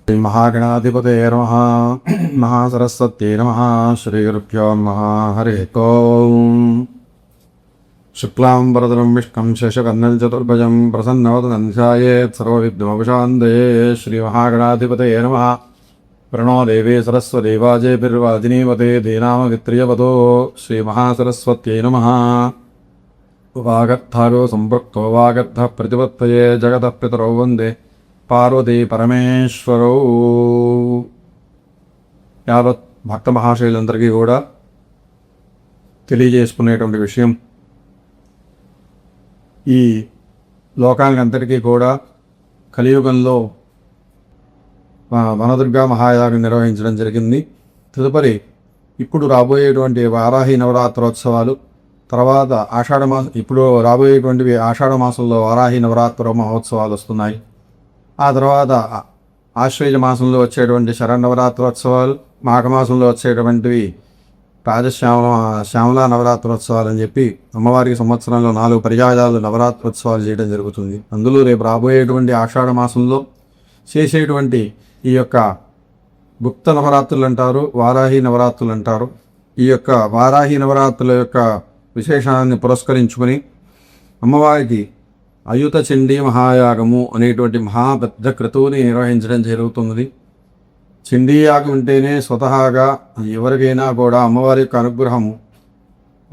महागणाधिपतये नमः। महासरस्वत्यै नमः। श्रीगुरुभ्यो नमः। हरिः ओम्। शुक्लां वरदनं विष्णुं शशिवर्णं चतुर्भुजं प्रसन्नवदनं ध्यायेत् सर्वविघ्नोपशान्तये। श्रीमहागणाधिपतये नमः। प्रणो देवी सरस्वती वाजेभिर्वाजिनीवते धीनामवित्रियवतो। श्रीमहासरस्वत्यै नमः। वागर्थागो सम्पृक्तो वागर्थः प्रतिपत्तये जगतः पितरौ वन्दे పార్వతీ పరమేశ్వరో. యావత్ భక్త మహాశైలందరికీ కూడా తెలియజేసుకునేటువంటి విషయం, ఈ లోకానికి అంతటికీ కూడా కలియుగంలో వనదుర్గా మహాయాగం నిర్వహించడం జరిగింది. తదుపరి ఇప్పుడు రాబోయేటువంటి వారాహి నవరాత్రోత్సవాలు, తర్వాత ఇప్పుడు రాబోయేటువంటివి ఆషాఢ మాసంలో వారాహి నవరాత్రి మహోత్సవాలు వస్తున్నాయి. ఆ తర్వాత ఆశ్వేజ మాసంలో వచ్చేటువంటి శరన్నవరాత్రోత్సవాలు, మాఘమాసంలో వచ్చేటువంటివి శ్యామలా నవరాత్రోత్సవాలు అని చెప్పి అమ్మవారికి సంవత్సరంలో 4 పర్యాయాలు నవరాత్రోత్సవాలు చేయడం జరుగుతుంది. అందులో రేపు రాబోయేటువంటి ఆషాఢ మాసంలో చేసేటువంటి ఈ యొక్క గుప్త నవరాత్రులు అంటారు, వారాహి నవరాత్రులు అంటారు. ఈ యొక్క వారాహి నవరాత్రుల యొక్క విశేషాన్ని పురస్కరించుకొని అమ్మవారికి అయుత చండీ మహాయాగము అనేటువంటి పెద్ద క్రతువుని నిర్వహించడం జరుగుతున్నది. చండీ యాగం అంటేనే స్వతహాగా ఎవరికైనా కూడా అమ్మవారి యొక్క అనుగ్రహము,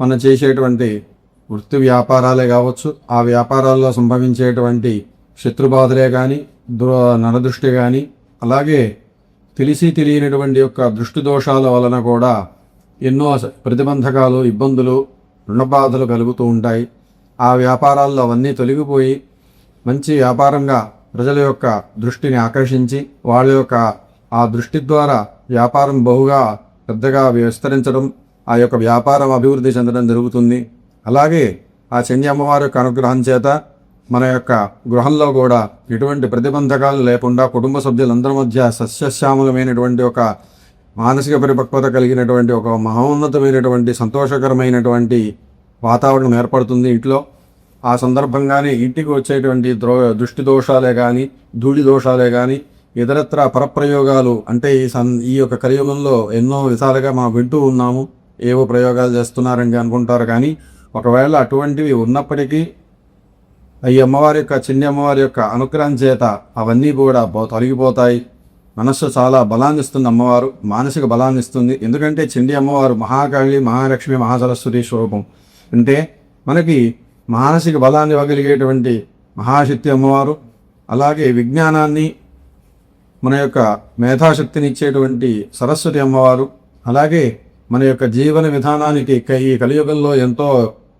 మనం చేసేటువంటి వృత్తి వ్యాపారాలే కావచ్చు, ఆ వ్యాపారాల్లో సంభవించేటువంటి శత్రుబాధలే కానీ, నరదృష్టి కానీ, అలాగే తెలియనటువంటి యొక్క దృష్టి దోషాల వలన కూడా ఎన్నో ప్రతిబంధకాలు, ఇబ్బందులు, రుణబాధలు కలుగుతూ ఉంటాయి. ఆ వ్యాపారాల్లో అవన్నీ తొలగిపోయి మంచి వ్యాపారంగా ప్రజల యొక్క దృష్టిని ఆకర్షించి వాళ్ళ యొక్క ఆ దృష్టి ద్వారా వ్యాపారం బహుగా పెద్దగా విస్తరించడం, ఆ యొక్క వ్యాపారం అభివృద్ధి చెందడం జరుగుతుంది. అలాగే ఆ చండీ అమ్మవారి యొక్క అనుగ్రహం చేత మన యొక్క గృహంలో కూడా ఎటువంటి ప్రతిబంధకాలు లేకుండా కుటుంబ సభ్యులందరి మధ్య సస్యశ్యామలమైనటువంటి ఒక మానసిక పరిపక్వత కలిగినటువంటి ఒక మహోన్నతమైనటువంటి సంతోషకరమైనటువంటి వాతావరణం ఏర్పడుతుంది ఇంట్లో. ఆ సందర్భంగానే ఇంటికి వచ్చేటువంటి దృష్టి దోషాలే కానీ, ధూళి దోషాలే కానీ, ఇతరత్ర పరప్రయోగాలు అంటే ఈ యొక్క కలియుగంలో ఎన్నో విధాలుగా మనం వింటూ ఉన్నాము. ఏవో ప్రయోగాలు చేస్తున్నారని అనుకుంటారు, కానీ ఒకవేళ అటువంటివి ఉన్నప్పటికీ ఈ అమ్మవారి యొక్క చండీ అమ్మవారి యొక్క అనుగ్రహం చేత అవన్నీ కూడా తొలగిపోతాయి. మనస్సు చాలా బలాన్ని ఇస్తుంది అమ్మవారు, మానసిక బలాన్ని ఇస్తుంది. ఎందుకంటే చండీ అమ్మవారు మహాకాళి, మహాలక్ష్మి, మహాసరస్వతి స్వరూపం. అంటే మనకి మానసిక బలాన్ని ఇవ్వగలిగేటువంటి మహాశక్తి అమ్మవారు. అలాగే విజ్ఞానాన్ని, మన యొక్క మేధాశక్తిని ఇచ్చేటువంటి సరస్వతి అమ్మవారు. అలాగే మన యొక్క జీవన విధానానికి ఈ కలియుగంలో ఎంతో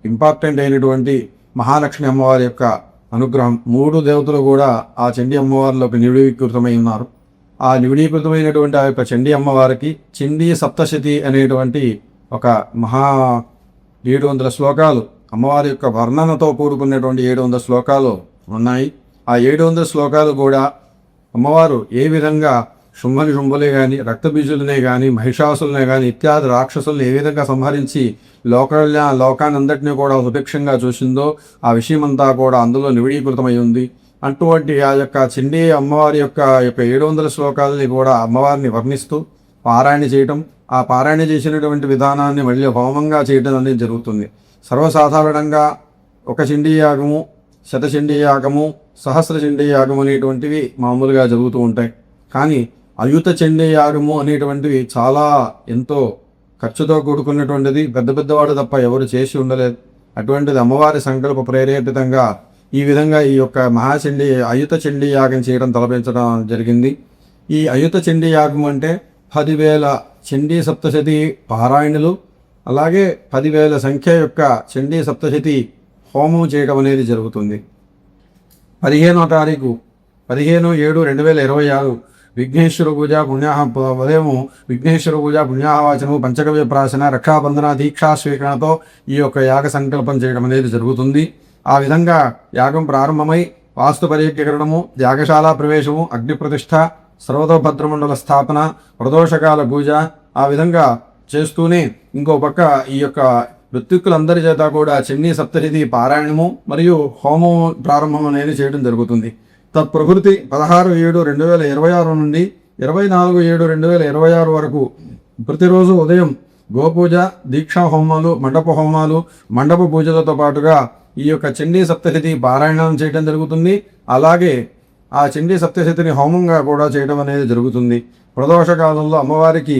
ఇంపార్టెంట్ అయినటువంటి మహాలక్ష్మి అమ్మవారి యొక్క అనుగ్రహం. 3 దేవతలు కూడా ఆ చండీ అమ్మవారిలోకి నివిడీకృతమై ఉన్నారు. ఆ నివిడీకృతమైనటువంటి ఆ యొక్క చండీ అమ్మవారికి చండీ సప్తశతి అనేటువంటి ఒక 700 శ్లోకాలు, అమ్మవారి యొక్క వర్ణనతో కూడుకున్నటువంటి 700 శ్లోకాలు ఉన్నాయి. ఆ 700 శ్లోకాలు కూడా అమ్మవారు ఏ విధంగా శుంభులే కానీ, రక్తబీజులనే కానీ, మహిషాసులనే కానీ ఇత్యాది రాక్షసులను ఏ విధంగా సంహరించి లోకాన్ని అందరినీ కూడా సుభిక్షంగా చూసిందో ఆ విషయమంతా కూడా అందులో నివిడీకృతమై ఉంది. అటువంటి ఆ యొక్క చండీ అమ్మవారి యొక్క 700 శ్లోకాలని కూడా అమ్మవారిని వర్ణిస్తూ పారాయణ చేయటం, ఆ పారాయణ చేసినటువంటి విధానాన్ని మళ్ళీ హోమంగా చేయడం అనేది జరుగుతుంది. సర్వసాధారణంగా ఒక చండీ యాగము, శతచండీ యాగము, సహస్ర చండీ యాగం అనేటువంటివి మామూలుగా జరుగుతూ ఉంటాయి. కానీ అయుత చండీ యాగము అనేటువంటివి చాలా ఎంతో ఖర్చుతో కూడుకున్నటువంటిది. పెద్దవాడు తప్ప ఎవరు చేసి ఉండలేదు. అటువంటిది అమ్మవారి సంకల్ప ప్రేరేపితంగా ఈ విధంగా ఈ యొక్క అయుత చండీ యాగం చేయడం తలపించడం జరిగింది. ఈ అయుత చండీ యాగం అంటే 10,000 చండీ సప్తశతి పారాయణలు, అలాగే 10,000 సంఖ్య యొక్క చండీ సప్తశతి హోమం చేయడం అనేది జరుగుతుంది. 15వ తారీఖు 15/7/2026 విఘ్నేశ్వర పూజ ఉదయము విఘ్నేశ్వర పూజ పుణ్యాహవాచనము, పంచగవ్య ప్రాశన, రక్షాబంధన, దీక్షా స్వీకరణతో ఈ యొక్క యాగ సంకల్పం చేయడం అనేది జరుగుతుంది. ఆ విధంగా యాగం ప్రారంభమై వాస్తు పర్యకరణము, యాగశాల ప్రవేశము, అగ్ని ప్రతిష్ఠ, సర్వతోభద్రమండల స్థాపన, ప్రదోషకాల పూజ, ఆ విధంగా చేస్తూనే ఇంకో పక్క ఈ యొక్క ఋత్విక్కులందరి చేత కూడా చండీ సప్తశతి పారాయణము మరియు హోమం ప్రారంభం అనేది చేయడం జరుగుతుంది. తత్ప్రకృతి 16/7/2026 నుండి 24/7/2026 వరకు ప్రతిరోజు ఉదయం గోపూజ, దీక్షా హోమాలు, మండప హోమాలు, మండప పూజలతో పాటుగా ఈ యొక్క చండీ సప్తశతి పారాయణం చేయడం జరుగుతుంది. అలాగే ఆ చండీ సప్తశతిని హోమంగా కూడా చేయడం అనేది జరుగుతుంది. ప్రదోష కాలంలో అమ్మవారికి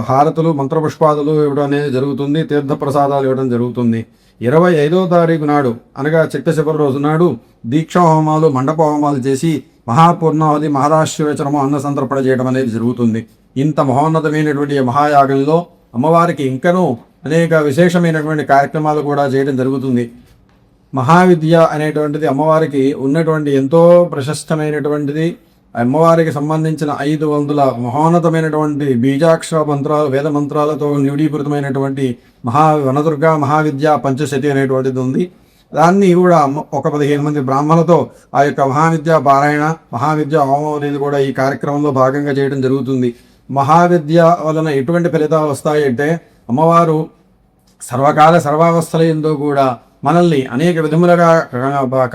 హారతులు, మంత్రపుష్పాదులు ఇవ్వడం అనేది జరుగుతుంది. తీర్థప్రసాదాలు ఇవ్వడం జరుగుతుంది. 25వ తారీఖు నాడు అనగా చిట్ట చివరి రోజు నాడు దీక్షా హోమాలు, మండప హోమాలు చేసి మహాపూర్ణావధి, మహారాష్ట్రవేచనము, అన్న సంతర్పణ చేయడం అనేది జరుగుతుంది. ఇంత మహోన్నతమైనటువంటి మహాయాగంలో అమ్మవారికి ఇంకనూ అనేక విశేషమైనటువంటి కార్యక్రమాలు కూడా చేయడం జరుగుతుంది. మహావిద్య అనేటువంటిది అమ్మవారికి ఉన్నటువంటి ఎంతో ప్రశస్తమైనటువంటిది. అమ్మవారికి సంబంధించిన 500 మహోన్నతమైనటువంటి బీజాక్షర మంత్రాలు, వేద మంత్రాలతో నివిడీకృతమైనటువంటి వనదుర్గా మహావిద్య పంచశతి అనేటువంటిది ఉంది. దాన్ని కూడా ఒక 15 మంది బ్రాహ్మణులతో ఆ యొక్క మహావిద్య పారాయణ, మహావిద్య హోమం అనేది కూడా ఈ కార్యక్రమంలో భాగంగా చేయడం జరుగుతుంది. మహావిద్య వలన ఎటువంటి ఫలితాలు వస్తాయంటే అమ్మవారు సర్వకాల సర్వావస్థల యందు కూడా మనల్ని అనేక విధములుగా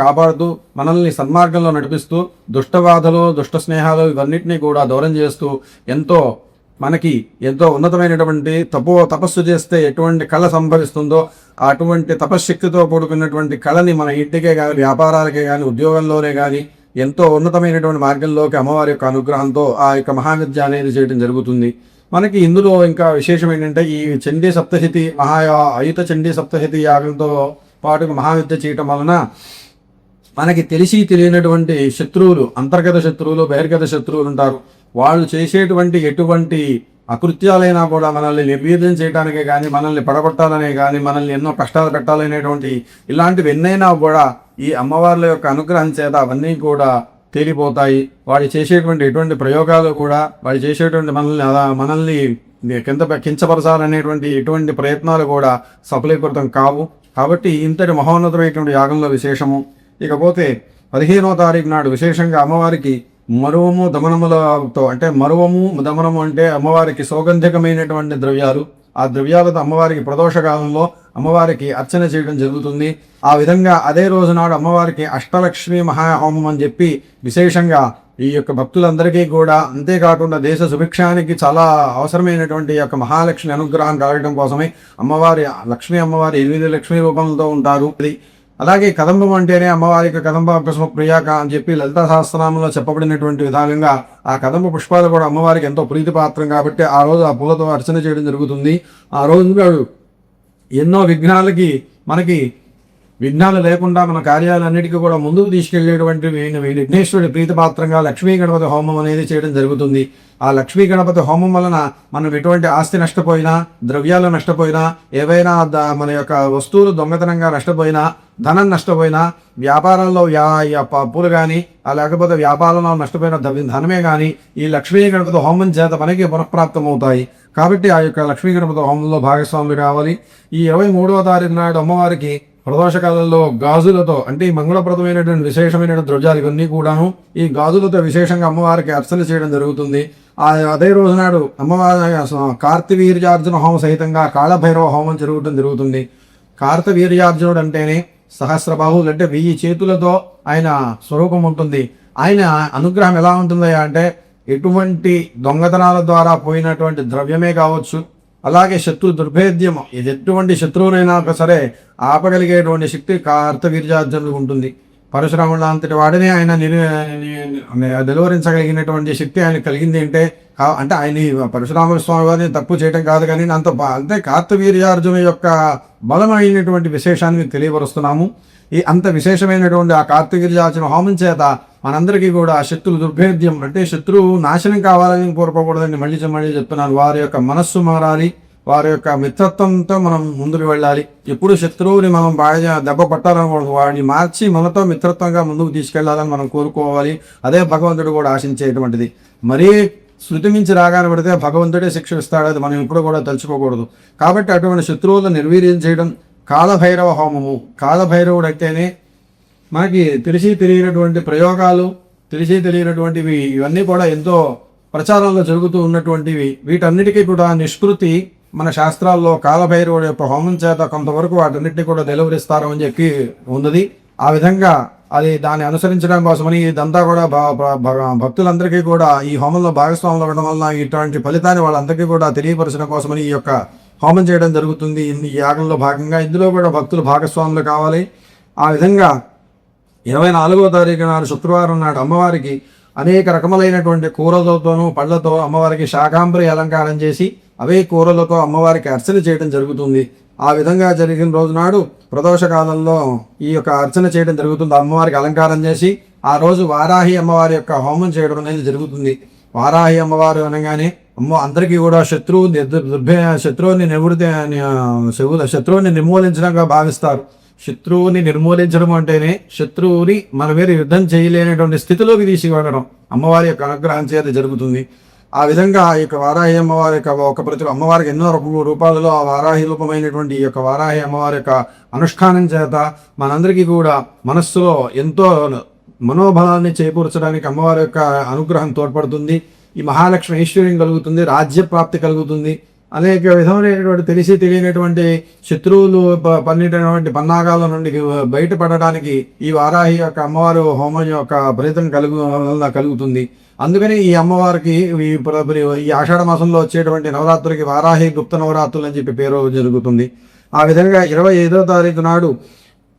కాపాడుతూ, మనల్ని సన్మార్గంలో నడిపిస్తూ, దుష్టబాధలు, దుష్ట స్నేహాలు ఇవన్నిటినీ కూడా దూరం చేస్తూ మనకి ఎంతో ఉన్నతమైనటువంటి తపస్సు చేస్తే ఎటువంటి కళ సంభవిస్తుందో అటువంటి తపశ్శక్తితో కూడుకున్నటువంటి కళని మన ఇంటికే కానీ, వ్యాపారాలకే కానీ, ఉద్యోగంలోనే కానీ ఎంతో ఉన్నతమైనటువంటి మార్గంలోకి అమ్మవారి యొక్క అనుగ్రహంతో ఆ యొక్క మహావిద్య అనేది చేయడం జరుగుతుంది. మనకి ఇందులో ఇంకా విశేషం ఏంటంటే ఈ చండీ సప్తశతి అయుత చండీ సప్తశతి యాగంతో పాటు మహావిద్య చేయటం వలన మనకి తెలియనటువంటి శత్రువులు, అంతర్గత శత్రువులు, బహిర్గత శత్రువులు ఉంటారు. వాళ్ళు చేసేటువంటి ఎటువంటి అకృత్యాలైనా కూడా మనల్ని నిర్వీర్యం చేయడానికే కానీ, మనల్ని పడగొట్టాలనే కానీ, మనల్ని ఎన్నో కష్టాలు పెట్టాలనేటువంటి ఇలాంటివి ఎన్నైనా కూడా ఈ అమ్మవార్ల యొక్క అనుగ్రహం చేత అవన్నీ కూడా తేలిపోతాయి. వాడు చేసేటువంటి ఎటువంటి ప్రయోగాలు కూడా, వాడు చేసేటువంటి మనల్ని కించపరచాలనేటువంటి ఎటువంటి ప్రయత్నాలు కూడా సఫలీకృతం కావు. కాబట్టి ఇంతటి మహోన్నతమైనటువంటి యాగంలో విశేషము. ఇకపోతే 15వ తారీఖు నాడు విశేషంగా అమ్మవారికి మరువము దమనములతో, అంటే మరువము దమనము అంటే అమ్మవారికి సౌగంధికమైనటువంటి ద్రవ్యాలు, ఆ ద్రవ్యాలతో అమ్మవారికి ప్రదోషకాలంలో అమ్మవారికి అర్చన చేయడం జరుగుతుంది. ఆ విధంగా అదే రోజు నాడు అమ్మవారికి అష్టలక్ష్మి మహాహోమం అని చెప్పి విశేషంగా ఈ యొక్క భక్తులందరికీ కూడా, అంతేకాకుండా దేశ సుభిక్షానికి చాలా అవసరమైనటువంటి యొక్క మహాలక్ష్మి అనుగ్రహం కలగడం కోసమే లక్ష్మీ అమ్మవారి 8 లక్ష్మీ రూపంతో ఉంటారు. అలాగే కదంబం అంటేనే అమ్మవారికి కదంబ పుష్ప ప్రియాక అని చెప్పి లలితా సహస్రనామంలో చెప్పబడినటువంటి విధానంగా ఆ కదంబ పుష్పాలు కూడా అమ్మవారికి ఎంతో ప్రీతిపాత్రం కాబట్టి ఆ రోజు ఆ పూలతో అర్చన చేయడం జరుగుతుంది. ఆ రోజు ఎన్నో మనకి విఘ్నాలు లేకుండా మన కార్యాలన్నిటికీ కూడా ముందుకు తీసుకెళ్లేటువంటి విఘ్నేశ్వరుడి ప్రీతిపాత్రంగా లక్ష్మీ గణపతి హోమం అనేది చేయడం జరుగుతుంది. ఆ లక్ష్మీ గణపతి హోమం వలన మనం ఎటువంటి ఆస్తి నష్టపోయినా, ద్రవ్యాలు నష్టపోయినా, ఏవైనా మన యొక్క వస్తువులు దొంగతనంగా నష్టపోయినా, ధనం నష్టపోయినా, వ్యాపారాల్లో అప్పులు కానీ, లేకపోతే వ్యాపారంలో నష్టపోయిన ధనమే కానీ ఈ లక్ష్మీ గణపతి హోమం చేత మనకి పునఃప్రాప్తం అవుతాయి. కాబట్టి ఆ యొక్క లక్ష్మీ గణపతి హోమంలో భాగస్వాములు కావాలి. ఈ 23వ తారీఖు నాడు అమ్మవారికి ప్రదోషకాలంలో గాజులతో, అంటే ఈ మంగళప్రదమైనటువంటి విశేషమైన ద్రవ్యాలు ఇవన్నీ కూడాను ఈ గాజులతో విశేషంగా అమ్మవారికి అర్చన చేయడం జరుగుతుంది. అదే రోజు నాడు అమ్మవారి కార్తవీర్యార్జున హోమ సహితంగా కాళభైరవ హోమం జరుగుతుంది. కార్తవీర్యార్జునుడు అంటేనే సహస్రబాహువులు, అంటే 1000 చేతులతో ఆయన స్వరూపం ఉంటుంది. ఆయన అనుగ్రహం ఎలా ఉంటుందా అంటే ఎటువంటి దొంగతనాల ద్వారా పోయినటువంటి ద్రవ్యమే కావచ్చు, అలాగే శత్రు దుర్భేద్యం, ఇది ఎటువంటి శత్రువునైనా సరే ఆపగలిగేటువంటి శక్తి కార్తవీర్యార్జునుడు ఉంటుంది. పరశురాముడు అంతటి వాడిని ఆయన నిలువరించగలిగినటువంటి శక్తి ఆయన కలిగింది అంటే ఆయన పరశురామ స్వామి వారిని తప్పు చేయడం కాదు, కానీ అంతే కార్తవీర్యార్జును యొక్క బలమైనటువంటి విశేషాన్ని తెలియపరుస్తున్నాము. అంత విశేషమైనటువంటి ఆ కార్తవీర్యార్జున హోమం చేత మనందరికీ కూడా శత్రు దుర్భేద్యం, అంటే శత్రువు నాశనం కావాలని కోరుకోకూడదని మళ్ళీ చెప్తున్నాను. వారి యొక్క మనస్సు మారాలి, వారి యొక్క మిత్రత్వంతో మనం ముందుకు వెళ్ళాలి. ఎప్పుడు శత్రువుని మనం బాగా దెబ్బ పట్టాలనుకోవడం, వాడిని మార్చి మనతో మిత్రత్వంగా ముందుకు తీసుకెళ్లాలని మనం కోరుకోవాలి. అదే భగవంతుడు కూడా ఆశించేటువంటిది. మరీ శృతి మించి రాగానే పడితే భగవంతుడే శిక్ష ఇస్తాడు, అది మనం ఇప్పుడు కూడా తలుచుకోకూడదు. కాబట్టి అటువంటి శత్రువులను నిర్వీర్యం చేయడం కాళభైరవ హోమము. కాళభైరవుడు అయితేనే మనకి తెలియనటువంటి ప్రయోగాలు, తెలియనటువంటివి ఇవన్నీ కూడా ఎంతో ప్రచారంలో జరుగుతూ ఉన్నటువంటివి. వీటన్నిటికీ కూడా నిష్కృతి మన శాస్త్రాల్లో కాళభైరవుడు యొక్క హోమం చేత కొంతవరకు వాటన్నిటిని కూడా నిలువరిస్తారు అని చెప్పి ఉన్నది. ఆ విధంగా అది దాన్ని అనుసరించడం కోసమని ఇదంతా కూడా భక్తులందరికీ కూడా ఈ హోమంలో భాగస్వాములు అవ్వడం వల్ల ఇటువంటి ఫలితాన్ని వాళ్ళందరికీ కూడా తెలియపరచడం కోసమని ఈ యొక్క హోమం చేయడం జరుగుతుంది. ఈ యాగంలో భాగంగా ఇందులో కూడా భక్తులు భాగస్వాములు కావాలి. ఆ విధంగా 24వ తారీఖు నాడు శుక్రవారం నాడు అమ్మవారికి అనేక రకములైనటువంటి కూరలతోనూ పళ్ళతో అమ్మవారికి శాకాంబరి అలంకారం చేసి అవే కూరలతో అమ్మవారికి అర్చన చేయడం జరుగుతుంది. ఆ విధంగా జరిగిన రోజు నాడు ప్రదోష కాలంలో ఈ యొక్క అర్చన చేయడం జరుగుతుంది. అమ్మవారికి అలంకారం చేసి ఆ రోజు వారాహి అమ్మవారి యొక్క హోమం చేయడం అనేది జరుగుతుంది. వారాహి అమ్మవారు అనగానే అందరికీ కూడా శత్రువుని నిర్మూలించడంగా భావిస్తారు. శత్రువుని నిర్మూలించడం అంటేనే శత్రువుని మన మీద యుద్ధం చేయలేనటువంటి స్థితిలోకి తీసుకువెళ్ళడం అమ్మవారి యొక్క అనుగ్రహం చేత జరుగుతుంది. ఆ విధంగా ఈ యొక్క వారాహి అమ్మవారి యొక్క అమ్మవారికి ఎన్నో రూపాలలో ఆ వారాహి రూపమైనటువంటి ఈ యొక్క వారాహి అమ్మవారి యొక్క అనుష్ఠానం చేత మనందరికీ కూడా మనస్సులో ఎంతో మనోబలాన్ని చేకూర్చడానికి అమ్మవారి యొక్క అనుగ్రహం తోడ్పడుతుంది. ఈ మహాలక్ష్మి ఐశ్వర్యం కలుగుతుంది, రాజ్యప్రాప్తి కలుగుతుంది. అనేక విధమైనటువంటి తెలిసి తెలియనటువంటి శత్రువులు పన్నినటువంటి పన్నాగాల నుండి బయటపడడానికి ఈ వారాహి యొక్క అమ్మవారు హోమం యొక్క ఫలితం కలుగుతుంది. అందుకని ఈ అమ్మవారికి ఈ ఆషాఢ మాసంలో వచ్చేటువంటి నవరాత్రులకి వారాహి గుప్త నవరాత్రులు అని చెప్పి పేరు జరుగుతుంది. ఆ విధంగా 25వ తారీఖు నాడు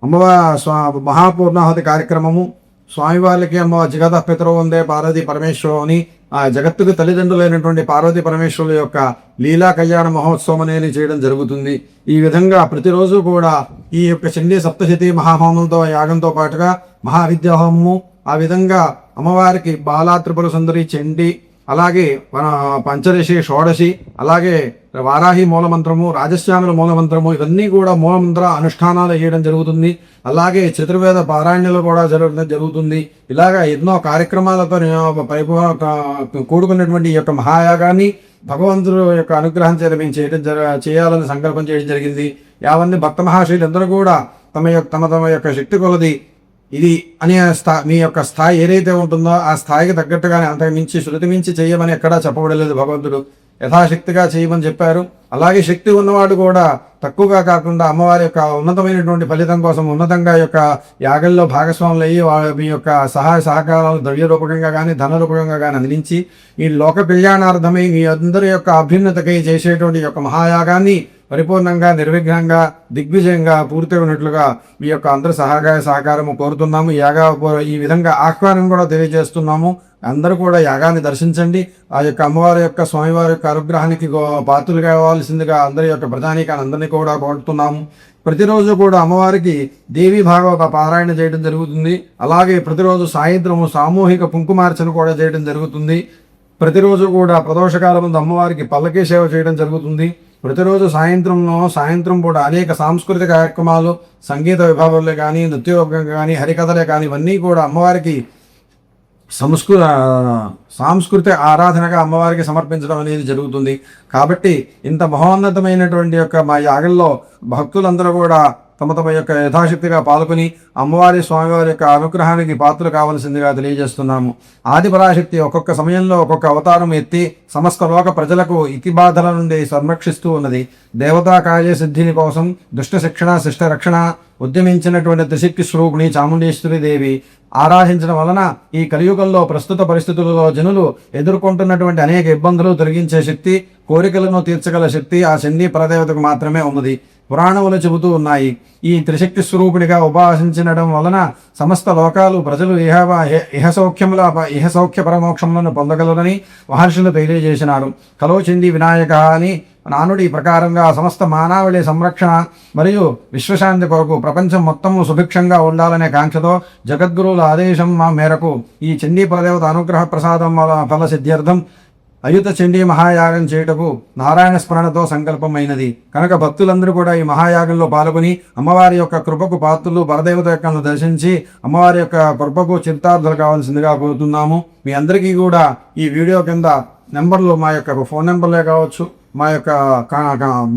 అమ్మవారి మహాపూర్ణాహుతి కార్యక్రమము, స్వామివారికి అమ్మవారి జగత పితరు ఉందే పార్వతీ పరమేశ్వరుని ఆ జగత్తుకు తల్లిదండ్రులైనటువంటి పార్వతీ పరమేశ్వరుల యొక్క లీలా కళ్యాణ మహోత్సవం అనేది చేయడం జరుగుతుంది. ఈ విధంగా ప్రతిరోజు కూడా ఈ యొక్క చండీ సప్తశతి మహాహోమంతో యాగంతో పాటుగా మహావిద్యా హోమము, ఆ విధంగా అమ్మవారికి బాలా త్రిపుర సుందరి చండి, అలాగే మన పంచదశి షోడశి, అలాగే వారాహి మూలమంత్రము, రాజశ్యాముల మూలమంత్రము, ఇవన్నీ కూడా మూలమంత్ర అనుష్ఠానాలు చేయడం జరుగుతుంది. అలాగే చతుర్వేద పారాయణలు కూడా జరుగుతుంది. ఇలాగ ఎన్నో కార్యక్రమాలతో కూడుకున్నటువంటి ఈ యొక్క మహాయాగాన్ని భగవంతుడు యొక్క అనుగ్రహం చేత మేము చేయాలని సంకల్పం చేయడం జరిగింది. యావన్ని భక్త మహాశయులు అందరూ కూడా తమ యొక్క శక్తి కొలది ఇది అనే మీ యొక్క స్థాయి ఏదైతే ఉంటుందో ఆ స్థాయికి తగ్గట్టుగానే అంతకు మించి శృతి మించి చేయమని ఎక్కడా చెప్పబడలేదు. భగవంతుడు యథాశక్తిగా చేయమని చెప్పారు. అలాగే శక్తి ఉన్నవాడు కూడా తక్కువగా కాకుండా అమ్మవారి యొక్క ఉన్నతమైనటువంటి ఫలితం కోసం ఉన్నతంగా యొక్క యాగంలో భాగస్వాములు అయ్యి మీ యొక్క సహాయ సహకారాలు ద్రవ్య రూపకంగా కానీ ధన రూపకంగా కానీ అందించి ఈ లోక కళ్యాణార్థమై మీ అందరి యొక్క అభ్యున్నతకై చేసేటువంటి యొక్క మహాయాగాన్ని పరిపూర్ణంగా నిర్విఘ్నంగా దిగ్విజయంగా పూర్తి ఉన్నట్లుగా మీ యొక్క అందరి సహకారము కోరుతున్నాము. ఈ విధంగా ఆహ్వానం కూడా తెలియజేస్తున్నాము. అందరూ కూడా యాగాన్ని దర్శించండి. ఆ యొక్క అమ్మవారి యొక్క స్వామివారి యొక్క అనుగ్రహానికి పాత్రలు కావాల్సిందిగా అందరి యొక్క ప్రధానికాన్ని అందరినీ కూడా కోరుతున్నాము. ప్రతిరోజు కూడా అమ్మవారికి దేవి భాగవత పారాయణ చేయడం జరుగుతుంది. అలాగే ప్రతిరోజు సాయంత్రము సామూహిక కుంకుమార్చన కూడా చేయడం జరుగుతుంది. ప్రతిరోజు కూడా ప్రదోషకాల ముందు అమ్మవారికి పల్లకీ సేవ చేయడం జరుగుతుంది. ప్రతిరోజు సాయంత్రం కూడా అనేక సాంస్కృతిక కార్యక్రమాలు, సంగీత విభాగాలు కానీ, నృత్యోపకంగా కానీ, హరికథలే కానీ ఇవన్నీ కూడా అమ్మవారికి సాంస్కృతిక ఆరాధనగా అమ్మవారికి సమర్పించడం అనేది జరుగుతుంది. కాబట్టి ఇంత మహోన్నతమైనటువంటి యొక్క మా యాగంలో భక్తులందరూ కూడా తమ యొక్క యథాశక్తిగా పాల్గొని అమ్మవారి స్వామివారి యొక్క అనుగ్రహానికి పాత్రలు కావలసిందిగా తెలియజేస్తున్నాము. ఆదిపరాశక్తి ఒక్కొక్క సమయంలో ఒక్కొక్క అవతారం ఎత్తి సమస్త లోక ప్రజలకు ఇతిబాధల నుండి సంరక్షిస్తూ ఉన్నది. దేవతా కార్యసిద్ధిని కోసం దుష్ట శిక్షణ శిష్ట రక్షణ ఉద్యమించినటువంటి త్రిశక్తి స్వరూపిణి చాముండేశ్వరి దేవి ఆరాధించడం వలన ఈ కలియుగంలో ప్రస్తుత పరిస్థితులలో జనులు ఎదుర్కొంటున్నటువంటి అనేక ఇబ్బందులు తొలగించే శక్తి, కోరికలను తీర్చగల శక్తి ఆ చండీ పరదేవతకు మాత్రమే ఉన్నది. పురాణములు చెబుతూ ఉన్నాయి. ఈ త్రిశక్తి స్వరూపిణిగా ఉపాసించడం వలన సమస్త లోకాలు ప్రజలు ఇహ సౌఖ్య పరమోక్షములను పొందగలరని మహర్షులు తెలియజేసినారు. కలో చండీ వినాయక అని నానుడి ప్రకారంగా సమస్త మానవాళి సంరక్షణ మరియు విశ్వశాంతి కొరకు ప్రపంచం మొత్తము సుభిక్షంగా ఉండాలనే కాంక్షతో జగద్గురువుల ఆదేశం మేరకు ఈ చండీ పరదేవత అనుగ్రహ ప్రసాదం ఫల సిద్ధ్యర్థం అయుత చండీ మహాయాగం చేయుటకు నారాయణ స్మరణతో సంకల్పమైనది. కనుక భక్తులందరూ కూడా ఈ మహాయాగంలో పాల్గొని అమ్మవారి యొక్క కృపకు పాత్రలు పరదేవత యొక్క దర్శించి అమ్మవారి యొక్క కృపకు చిత్తార్థులు కావాల్సిందిగా కోరుతున్నాము. మీ అందరికీ కూడా ఈ వీడియో కింద నెంబర్లు మా యొక్క ఫోన్ నెంబర్లే కావచ్చు, మా యొక్క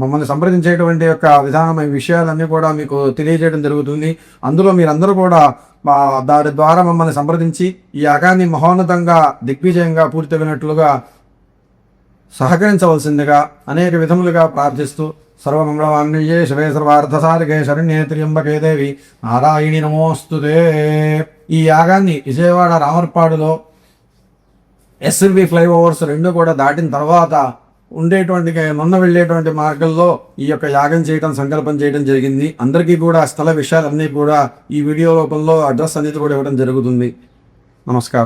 మమ్మల్ని సంప్రదించేటువంటి యొక్క విధానమైన విషయాలన్నీ కూడా మీకు తెలియజేయడం జరుగుతుంది. అందులో మీరందరూ కూడా దాని ద్వారా మమ్మల్ని సంప్రదించి ఈ యాగాన్ని మహోన్నతంగా దిగ్విజయంగా పూర్తి అయినట్లుగా సహకరించవలసిందిగా అనేక విధములుగా ప్రార్థిస్తూ సర్వమంగళమాంగళ్యే శివే సర్వార్థసారికే శరణ్యే త్ర్యంబకే దేవి నారాయణి నమోస్తుతే. ఈ యాగాన్ని విజయవాడ రామర్పాడులో ఎస్ఎల్వి ఫ్లైఓవర్స్ రెండు కూడా దాటిన తర్వాత ఉండేటువంటి మొన్న వెళ్ళేటువంటి మార్గంలో ఈ యొక్క యాగం చేయడం సంకల్పం చేయడం జరిగింది. అందరికీ కూడా స్థల విషయాలన్నీ కూడా ఈ వీడియో రూపంలో అడ్రస్ అనేది కూడా ఇవ్వడం జరుగుతుంది. నమస్కారం.